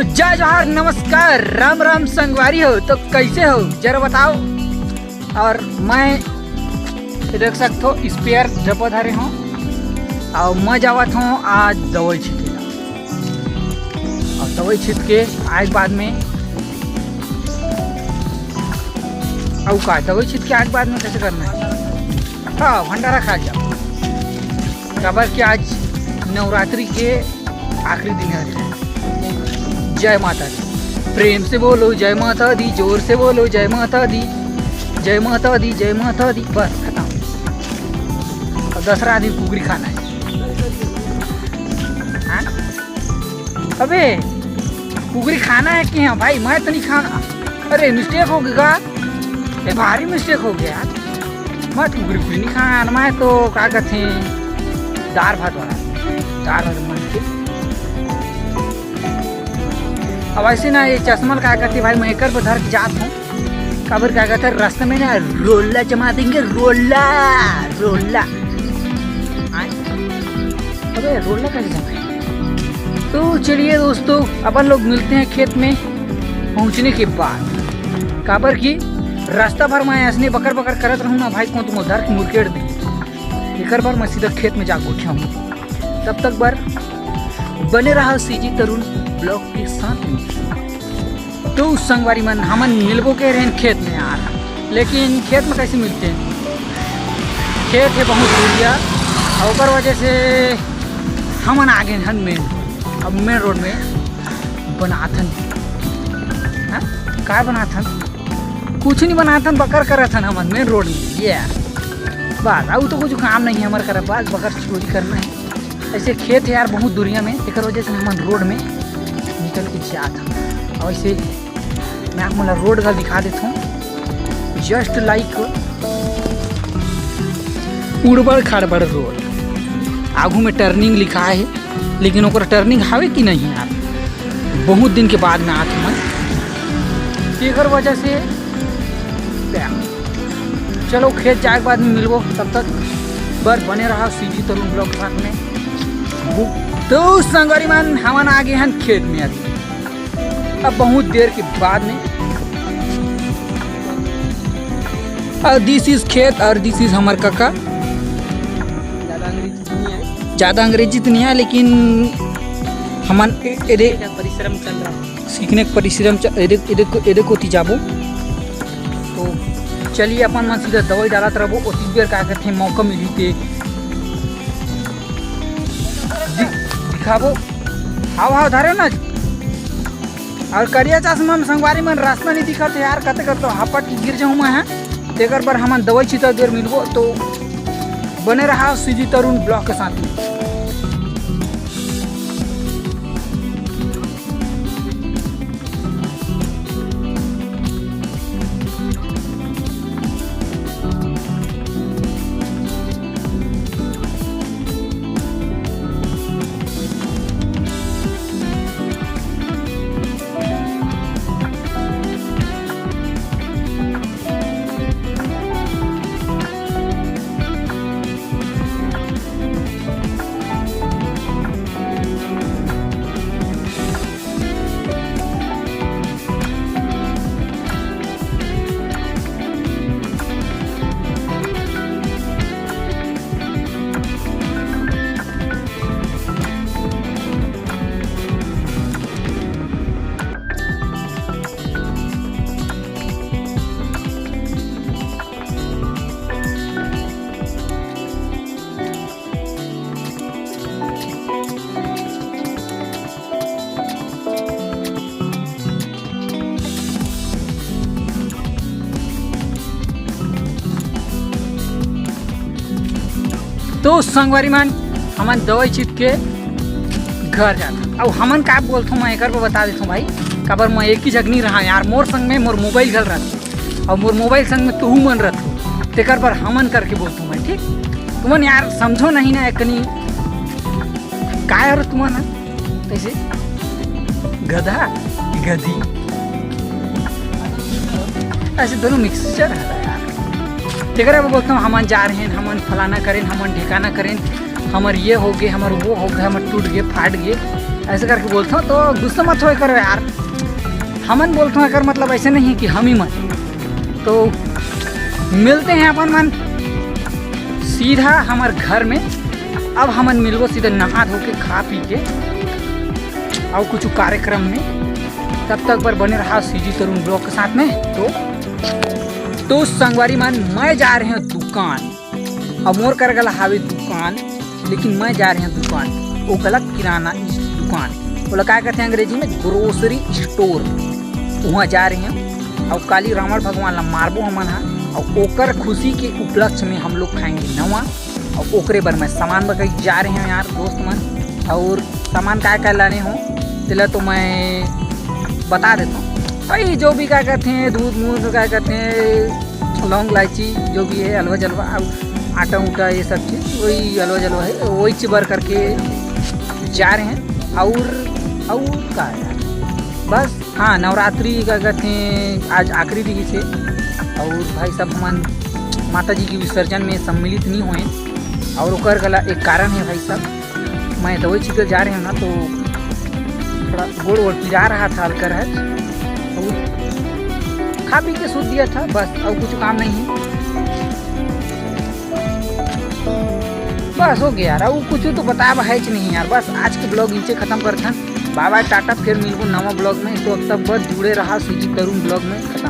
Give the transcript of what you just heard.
तो जय जवाहर नमस्कार राम राम संगवारी हो। तो कैसे हो जरा बताओ। और मैं देख सकते हो स्पेयर जब धरे हूँ और मैं जावत हूँ आज दवाई छीटे और दवाई छीट के आज बाद में और का दवाई छीट के आज बाद में कैसे करना है। हाँ भंडारा खा जाओ खबर कि आज नवरात्रि के आखिरी दिन है। जय माता दी, प्रेम से बोलो जय माता दी, जोर से बोलो जय माता दी, जय माता दी, जय माता दी। बस खत्म। और दूसरा दिन कुकरी खाना है। हाँ? अबे कुकरी खाना है कि हाँ भाई मैं तो नहीं खाना। अरे मिस्टेक हो गया, ये भारी मिस्टेक हो गया। मैं कुकरी नहीं खाना, मैं तो क्या कहते हैं दाल भात वाला दाल भात मन के। अब ऐसे ना ये चश्मा क्या कहते भाई मैं एक धर के जात हूँ काबर क्या कहते रास्ते में ना रोला जमा देंगे। रोला रोला अबे रोला कैसे जमाएंगे। तो चलिए दोस्तों अपन लोग मिलते हैं खेत में पहुँचने के बाद। काबर की रास्ता भर मैं ऐसे बकर बकर करत रहूँ ना भाई को तुम उधर की मुर्केट दी एक बार मैं सीधा खेत में जाकर उठा हूँ। तब तक बार बने रहा सीजी तरुण ब्लॉग के साथ में। तो संगवारी मन हमन मिलबो के रहे खेत में यार, लेकिन खेत में कैसे मिलते हैं। खेत है बहुत दूरिया और वजह से हमन आगे हन मेन अब मेन रोड में बनाथन। क्या बनाथन कुछ नहीं बनाथन बकर करथन हमन मेन रोड में। ये बस आउ तो कुछ काम नहीं है हमारे कर बस बकर चोरी करना है। ऐसे खेत है यार बहुत दूरिया में एक वजह से हमन रोड में निकल के जाता। और ऐसे मैं आपको रोड का दिखा देता हूँ जस्ट लाइक उड़बड़ खाड़बड़ रोड। आगू में टर्निंग लिखा है लेकिन ओकर टर्निंग हावे कि नहीं यार बहुत दिन के बाद में आते मैं एक वजह से। चलो खेत जाए के बाद में मिलबो, तब तक बस बने रहा सीजी तरुण ब्लॉग के साथ में। तो संगवारी मन हमन आगे हैं खेत में अभी अब बहुत देर के बाद में। और दिस इज खेत और दिस इज हमार काका। ज़्यादा अंग्रेजी तो नहीं है लेकिन हमन परिश्रम चल रहा सीखने का परिश्रम एदे को जाबो। तो चलिए अपन मन सीधा दवाई डालत रहो उसी बेर क्या कहते मौका मिली थे दिखाबो। हाव हाव धरे ना और करिया चश्मा में संगवारी मन रास्ता नहीं दिखा यार कते करते हापट गिर जाऊँ मैं है। एक बार हमन दवाई छिता देर मिलबो। तो बने रहा सीजी तरुण ब्लॉग के साथ में। तो संगवारी मन हमन दवाई छीट के घर जाता। अब हमन का बोलता मैं एक बता देता हूँ भाई काबर मैं एक ही जगह नहीं रहा यार। मोर संग में मोर मोबाइल गल रहा और मोर मोबाइल संग में तू मन रहा तेकर पर हमन करके बोलता हूँ मैं। ठीक तुमन यार समझो नहीं ना एकनी काय यार तुमन कैसे गधा गधी ऐसे दोनों मिक्सचर है यार। ठीक है बोलता हूँ हमन जा रहे हैं हमन फलाना करें हमन ठिकाना करें हमर ये हो गए हमर वो हो गए हमर टूट गए फाट गए ऐसे करके बोलता हूँ, तो गुस्सा मत हो करो यार। हमन बोलते हैं कर मतलब ऐसे नहीं कि हम ही मन। तो मिलते हैं अपन मन सीधा हमारे घर में। अब हमन मिलबो सीधा नहा धो के खा पी के और कुछ कार्यक्रम में। तब तक पर बने रहा सीजी तरुण ब्लॉग के साथ में। तो संगवारी मान मैं जा रहे हैं दुकान। अब मोर कर गला हावे दुकान, लेकिन मैं जा रहे हैं दुकान। वो गलत किराना दुकान, बोला क्या कहते हैं अंग्रेजी में, ग्रोसरी स्टोर। वहाँ जा रहे हैं और काली रावण भगवान ला मारबो हमन हा। और ओकर खुशी के उपलक्ष्य में हम लोग खाएंगे नवा। और ओकरे बर मैं सामान बकई जा रहे हैं यार दोस्त मन। और सामान क्या लाने हो तिला तो मैं बता देता हूँ भाई। जो भी क्या कहते हैं दूध मूध क्या कहते हैं लौंग इलायची जो भी है, हलवा जलवा आटा उटा ये सब चीज़ वही हलवा जलवा है, वही चिबर करके जा रहे हैं। और क्या यार बस हाँ, नवरात्रि का कहते हैं आज आखिरी दिन से। और भाई सब हम माता जी के विसर्जन में सम्मिलित नहीं हुए। और ओकर गला एक कारण है भाई साहब, मैं दवाई छिपे जा रहे हैं ना, तो थोड़ा गोड़ वोड़ पिरा रहा था हल्का है। और खा पी के सूत दिया था बस, और कुछ काम नहीं है। बस हो गया यार, और कुछ तो बताया है नहीं यार। बस आज के ब्लॉग नीचे खत्म करते हैं। बाय बाय टाटा, फिर मिलबो नवा ब्लॉग में। तो अब तक बस जुड़े रहा सीजी तरुण ब्लॉग में। खत्म।